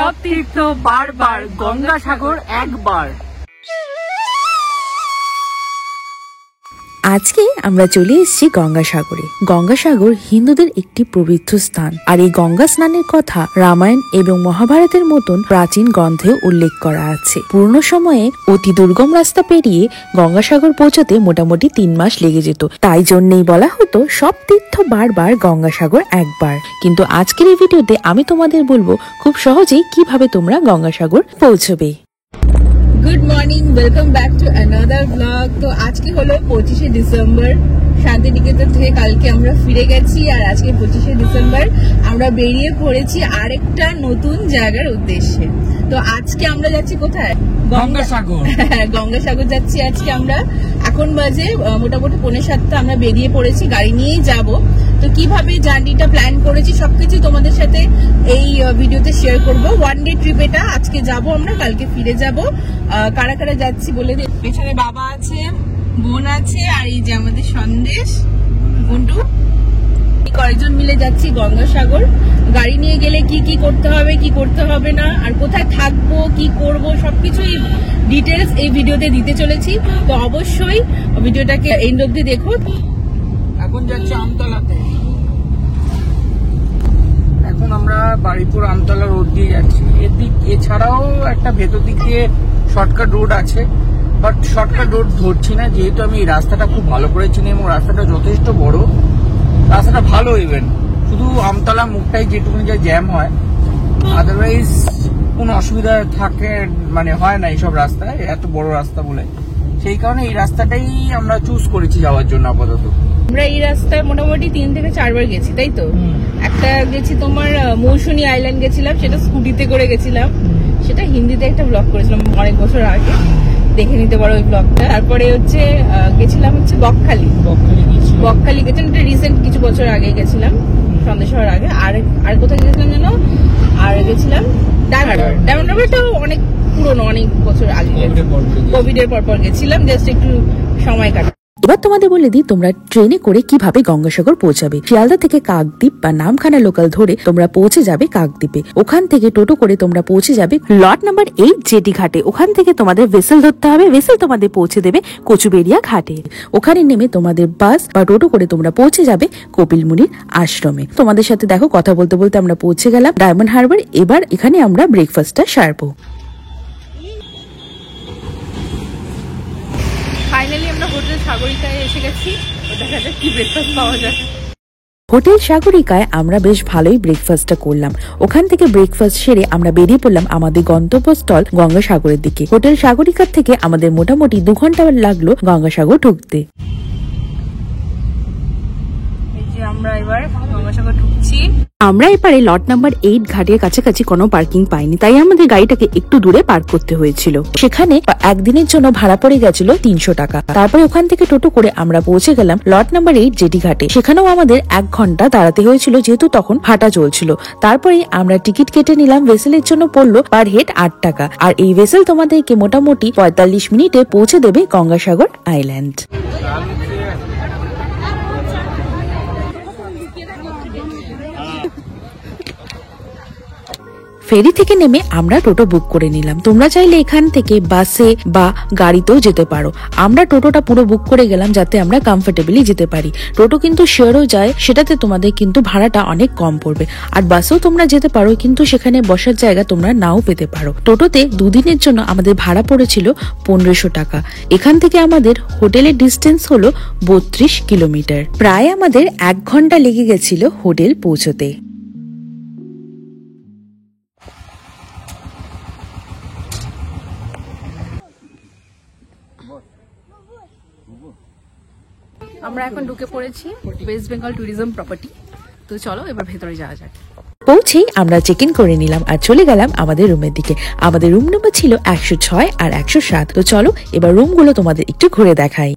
সব তীর্থ বারবার, গঙ্গাসাগর একবার। আজকে আমরা চলে এসেছি গঙ্গাসাগরে। গঙ্গাসাগর হিন্দুদের একটি পবিত্র স্থান, আর এই গঙ্গা স্নানের কথা রামায়ণ এবং মহাভারতের মতন প্রাচীন গ্রন্থেও উল্লেখ করা আছে। পুরনো সময়ে অতি দুর্গম রাস্তা পেরিয়ে গঙ্গাসাগর পৌঁছতে মোটামুটি 3 মাস লেগে যেত। তাই জন্যই বলা হতো সব তীর্থ বারবার, গঙ্গাসাগর একবার। কিন্তু আজকের এই ভিডিওতে আমি তোমাদের বলবো খুব সহজেই কিভাবে তোমরা গঙ্গাসাগর পৌঁছবে। Good morning, welcome back to another blog. তো আজকে হলো 25শে ডিসেম্বর, শান্তিনিকেতন থেকে কালকে আমরা ফিরে গেছি, আর আজকে 25শে ডিসেম্বর আমরা বেরিয়ে পড়েছি আরেকটা নতুন জায়গার উদ্দেশ্যে। তো আজকে আমরা যাচ্ছি কোথায়? গঙ্গাসাগর। গঙ্গাসাগর যাচ্ছি আজকে আমরা। এখন বাজে মোটামুটি 6:45, আমরা বেরিয়ে পড়েছি, গাড়ি নিয়েই যাব। তো কিভাবে জার্নিটা প্ল্যান করেছি সবকিছু তোমাদের সাথে এই ভিডিওতে শেয়ার করব। ওয়ান ডে ট্রিপ এটা, আজকে যাব আমরা, কালকে ফিরে যাব। কারা কারা যাচ্ছি বলে দিই। পেছনে বাবা আছে, বোন আছে, আর এই যে আমাদের সন্দেশ গুন্টু। কয়েকজন মিলে যাচ্ছি গঙ্গাসাগর। গাড়ি নিয়ে গেলে কি কি করতে হবে, কি করতে হবে না, আর কোথায় থাকবো, কি করব, সবকিছু ডিটেলস এই ভিডিওতে দিতে চলেছি। তো অবশ্যই ভিডিওটাকে এন্ড অবধি দেখো। এখন যাচ্ছি আমতলাতে। এখন আমরা বাড়িপুর আমতলা রোড দিয়ে যাচ্ছি। এছাড়াও একটা ভেতর দিক দিয়ে শর্টকাট রোড আছে, বাট শর্টকাট রোড ধরছি না, যেহেতু আমি এই রাস্তাটা খুব ভালো করে চিনি এবং রাস্তাটা যথেষ্ট বড়, রাস্তাটা ভালো। ইভেন শুধু আমতলা মুখটাই যেটুকুনি যা জ্যাম হয়, আদারওয়াইজ কোনো অসুবিধা থাকে মানে হয় না এইসব রাস্তায়, এত বড় রাস্তা বলে। সেই কারণে এই রাস্তাটাই আমরা চুজ করেছি যাওয়ার জন্য আপাতত। আমরা এই রাস্তায় মোটামুটি 3 থেকে 4 বার গেছি, তাই তো? একটা গেছি তোমার মৌসুনী আইল্যান্ড গেছিলাম, সেটা স্কুটিতে করে গেছিলাম, সেটা হিন্দিতে একটা ব্লগ করেছিলাম অনেক বছর আগে, দেখে নিতে পারো ওই ব্লগটা। তারপরে হচ্ছে গেছিলাম হচ্ছে বকখালি গেছিলাম, এটা রিসেন্ট কিছু বছর আগে গেছিলাম, সন্দেশ হওয়ার আগে। আর কোথায় গেছিলাম যেন, আর গেছিলাম ডায়মন্ড হারবারটাও অনেক পুরোনো, অনেক বছর আগে, কোভিডের পর গেছিলাম, জাস্ট একটু সময় কাটা। এবার তোমাদের বলে দিই তোমরা ট্রেনে করে কিভাবে গঙ্গাসাগর পৌঁছাবে। শিয়ালদা থেকে কাকদ্বীপ বা নামখানা লোকাল ধরে তোমরা পৌঁছে যাবে কাকদ্বীপে। ওখান থেকে টোটো করে তোমরা পৌঁছে যাবে লট নাম্বার 8 জেটি ঘাটে। ওখান থেকে তোমাদের ভেসেল ধরতে হবে, ভেসেল তোমাদের পৌঁছে দেবে কচুবেড়িয়া ঘাটে। ওখানে নেমে তোমাদের বাস বা টোটো করে তোমরা পৌঁছে যাবে কপিল মুনির আশ্রমে। তোমাদের সাথে দেখো কথা বলতে বলতে আমরা পৌঁছে গেলাম ডায়মন্ড হারবার। এবার এখানে আমরা ব্রেকফাস্টটা সারবো। ফাইনালি আমরা হোটেল সাগরিকায় এসে গেছি, দেখা যাক কি ব্রেকফাস্ট পাওয়া যায়। হোটেল সাগরিকায় আমরা বেশ ভালোই ব্রেকফাস্টটা করলাম। ওখান থেকে ব্রেকফাস্ট সেরে আমরা বেরিয়ে পড়লাম আমাদের গন্তব্যস্থল গঙ্গাসাগরের দিকে। হোটেল সাগরিকার থেকে আমাদের মোটামুটি 2 ঘন্টা লাগলো গঙ্গাসাগর ঢুকতে। আমরা এবার গঙ্গাসাগর ঢুকছি। আমরা এবারে লট নাম্বার 8 ঘাটের কাছাকাছি কোনো পার্কিং পাইনি, তাই আমাদের গাড়িটাকে একটু দূরে পার্ক করতে হয়েছিল। সেখানে একদিনের জন্য ভাড়া পড়ে গেছিল 300 টাকা। তারপরে ওখান থেকে টোটো করে আমরা পৌঁছে গেলাম লট নাম্বার 8 জেটি ঘাটে। সেখানেও আমাদের 1 ঘন্টা দাঁড়াতে হয়েছিল, যেহেতু তখন ভাটা চলছিল। তারপরে আমরা টিকিট কেটে নিলাম। ভেসেলের জন্য পড়লো পার হেড 8 টাকা, আর এই ভেসেল তোমাদেরকে মোটামুটি 45 মিনিটে পৌঁছে দেবে গঙ্গাসাগর আইল্যান্ড। ফেরি থেকে নেমে আমরা টোটো বুক করে নিলাম। তোমরা চাইলে এখান থেকে বাসে বা গাড়িতেও যেতে পারো। আমরা টোটোটা পুরো বুক করে গেলাম যাতে আমরা কমফোর্টেবলি যেতে পারি। টোটো কিন্তু শেয়ারও যায়, সেটাতে তোমাদের কিন্তু ভাড়াটা অনেক কম পড়বে। আর বাসেও তোমরা যেতে পারো, কিন্তু সেখানে বসার জায়গা তোমরা নাও পেতে পারো। টোটোতে 2 দিনের জন্য আমাদের ভাড়া পড়েছিল 1500 টাকা। এখান থেকে আমাদের হোটেলের ডিস্টেন্স হলো 32 কিলোমিটার। প্রায় আমাদের 1 ঘন্টা লেগে গেছিল হোটেল পৌঁছতে। আমরা এখন ঢুকে পড়েছি ওয়েস্ট বেঙ্গল ট্যুরিজম প্রপার্টি। তো চলো এবার ভেতরে যাওয়া যাক। পৌঁছেই আমরা চেক ইন করে নিলাম আর চলে গেলাম আমাদের রুমের দিকে। আমাদের রুম নাম্বার ছিল 106 আর 107। তো চলো এবার রুমগুলো তোমাদের একটু ঘুরে দেখাই।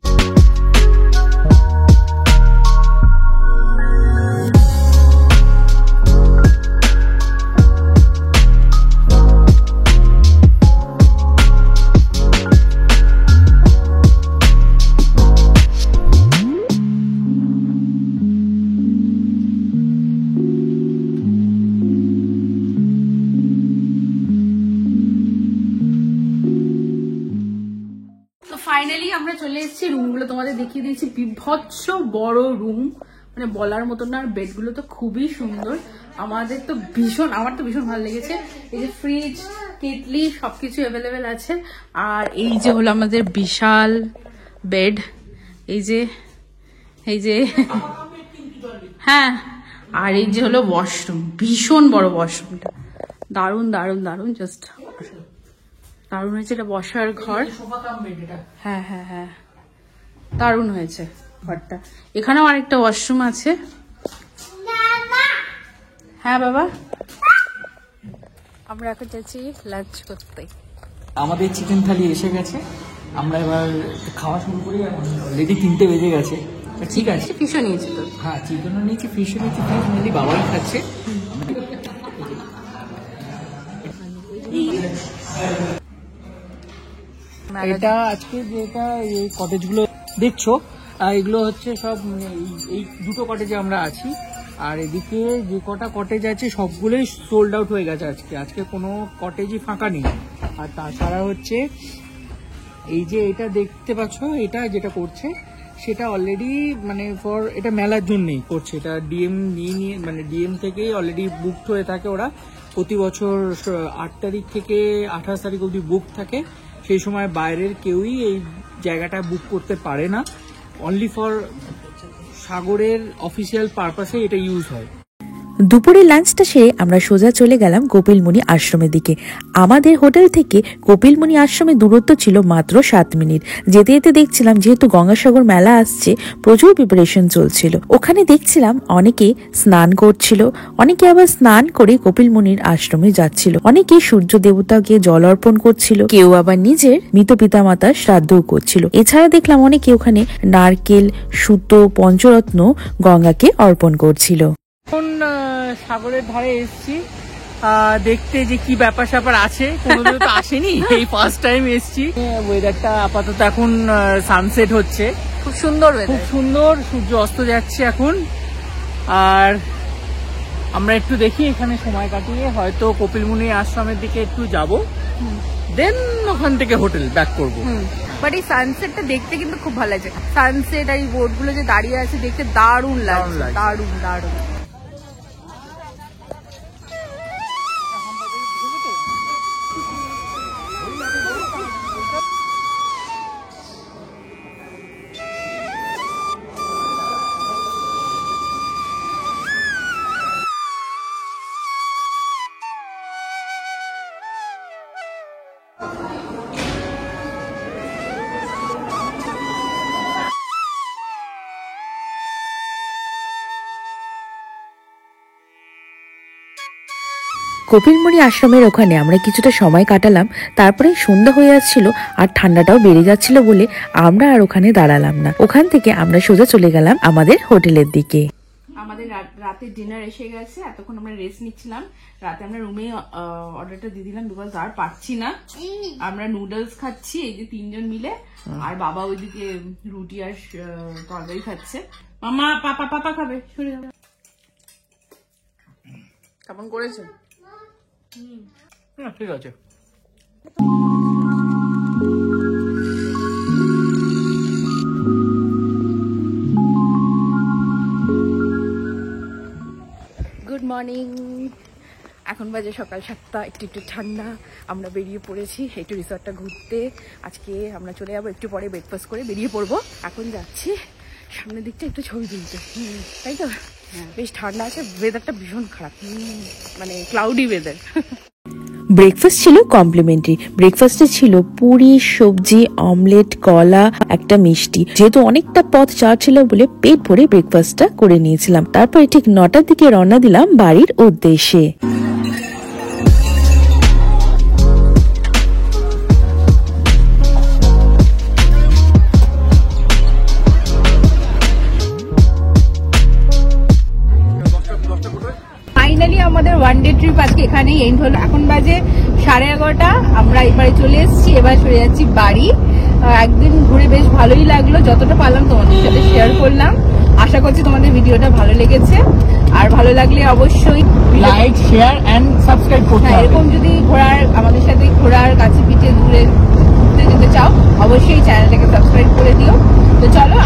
আমরা চলে এসেছি, রুমগুলো তোমাদের দেখিয়ে দিয়েছি। বিভৎস বড় রুম, মানে বলার মতো না। আর বেডগুলো তো খুবই সুন্দর, আমার তো ভীষণ ভালো লেগেছে। এই যে ফ্রিজ, কেটলি সবকিছু অ্যাভেলেবেল আছে। আর এই যে হলো আমাদের বিশাল বেড, এই যে হ্যাঁ, আর এই যে হলো ওয়াশরুম, ভীষণ বড় ওয়াশরুমটা, দারুণ দারুণ দারুণ, জাস্ট দারুণ হয়েছে। এটা বসার ঘর, হ্যাঁ হ্যাঁ হ্যাঁ, দারুণ হয়েছে ঘরটা। এখানেও আরেকটা ওয়াশরুম আছে। হ্যাঁ বাবা, আমরা এখন যাচ্ছি লাঞ্চ করতে। আমাদের চিকেন থালি এসে গেছে, আমরা এবার খাওয়া শুরু করি। অলরেডি 3টে বেজে গেছে। ঠিক আছে, ফিশও নিয়েছি তো। হ্যাঁ, চিকেনও নিয়েছি, ফিশও নিয়েছি। ফিশ মেনলি বাবাই খাচ্ছে। এটা আজকে যেটা এই কটেজগুলো দেখছো, এগুলো হচ্ছে সব এই দুটো কটেজে আমরা আছি। আর এদিকে যে কটা কটেজ আছে সবগুলোই সোল্ড আউট হয়ে গেছে আজকে কোনো কটেজই ফাঁকা নেই। আর তাছাড়া হচ্ছে এই যে এটা দেখতে পাচ্ছ, এটা যেটা করছে সেটা অলরেডি মানে এটা মেলার জন্যই করছে। এটা ডিএম নিয়ে মানে ডিএম থেকেই অলরেডি বুকড হয়ে থাকে। ওরা প্রতি বছর 8 তারিখ থেকে 28 তারিখ অবধি বুক থাকে। সেই সময় বাইরের কেউই এই জায়গাটা বুক করতে পারে না। অনলি ফর সাগরের অফিসিয়াল পারপাসে এটা ইউজ হয়। দুপুরে লাঞ্চটা সেরে আমরা সোজা চলে গেলাম কপিলমুনি আশ্রমের দিকে। আমাদের হোটেল থেকে কপিলমুনি আশ্রমের দূরত্ব ছিল মাত্র 7 মিনিট। যেতে যেতে দেখছিলাম, যেহেতু গঙ্গাসাগর মেলা আসছে, প্রচুর প্রিপারেশন চলছিল। ওখানে দেখছিলাম অনেকে স্নান করছিল, অনেকে আবার স্নান করে কপিলমুনির আশ্রমে যাচ্ছিল, অনেকে সূর্য দেবতাকে জল অর্পণ করছিল, কেউ আবার নিজের মৃত পিতামাতার শ্রাদ্ধও করছিল। এছাড়া দেখলাম অনেকে ওখানে নারকেল, সুতো, পঞ্চরত্ন গঙ্গাকে অর্পণ করছিল। এখন সাগরের ধারে এসছি দেখতে যে কি ব্যাপার স্যাপার আছে, কোনোদিন তো আসেনি, এই ফার্স্ট টাইম এসছি। ওয়েদারটা আপাতত এখন সানসেট হচ্ছে, খুব সুন্দর, খুব সুন্দর, সূর্য অস্ত যাচ্ছে এখন। আর আমরা একটু দেখি এখানে সময় কাটিয়ে হয়তো কপিলমুনি আশ্রমের দিকে একটু যাব, দেন ওখান থেকে হোটেল ব্যাক করব। বাট এই সানসেটটা দেখতে কিন্তু খুব ভালো লাগছে। সানসেট আর এই বোটগুলো যে দাঁড়িয়ে আছে দেখতে দারুণ লাগছে, দারুণ দারুণ। কপিলমুনি আশ্রমের ওখানে আমরা কিছুটা সময় কাটালাম। তারপরে সন্ধ্যা হয়ে যাচ্ছিল আর ঠান্ডাটাও বেড়ে যাচ্ছিল বলে আমরা আর ওখানে দাঁড়ালাম না। ওখান থেকে আমরা সোজা চলে গেলাম আমাদের হোটেলের দিকে। আমাদের রাতের ডিনার এসে গেছে, এতক্ষণ আমরা রেস্ট নিচ্ছিলাম। রাতে আমরা রুমে অর্ডারটা দিয়ে দিলাম, বিকজ আর পারছি না। আমরা নুডলস খাচ্ছি এই যে 3 জন মিলে, আর বাবা ওইদিকে রুটি আর তরকারি খাচ্ছে। মামা পাপা খাবে, সরে যাবে। কেমন করেছে? ঠিক আছে। গুড মর্নিং, এখন বাজে সকাল 7টা, একটু ঠান্ডা। আমরা বেরিয়ে পড়েছি একটু রিসর্টটা ঘুরতে। আজকে আমরা চলে যাবো একটু পরে, ব্রেকফাস্ট করে বেরিয়ে পড়বো। এখন যাচ্ছি সামনের দিকটা একটু ছবি তুলতে, তাই তো? বেশ ঠান্ডা আছে, ওয়েদারটা ভীষণ খারাপ, মানে ক্লাউডি ওয়েদার। ব্রেকফাস্ট ছিল কমপ্লিমেন্টারি। ব্রেকফাস্টে ছিল পুরি, সবজি, অমলেট, কলা, একটা মিষ্টি। যেহেতু অনেকটা পথ চার ছিল বলে পেট ভরে ব্রেকফাস্টটা করে নিয়েছিলাম। তারপরে ঠিক 9টার দিকে রওনা দিলাম বাড়ির উদ্দেশ্যে। ফাইনালি আমাদের ওয়ান ডে ট্রিপ আজকে এখানেই এন্ড হলো। এখন বাজে 11:30, আমরা এবারে চলে এসেছি, এবার চলে যাচ্ছি বাড়ি। একদিন ঘুরে বেশ ভালোই লাগলো, যতটা পারলাম তোমাদের সাথে শেয়ার করলাম। আশা করছি তোমাদের ভিডিওটা ভালো লেগেছে, আর ভালো লাগলে অবশ্যই লাইক, শেয়ার এন্ড সাবস্ক্রাইব করতে হবে। এরকম যদি আমাদের সাথে ঘোরার কাছে পিঠে দূরে ঘুরতে যেতে চাও, অবশ্যই চ্যানেলটাকে সাবস্ক্রাইব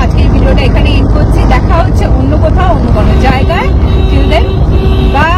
আজকের ভিডিওটা এখানে এন্ড করছি। দেখা হচ্ছে অন্য কোথাও অন্য কোনো জায়গায়। Till then by.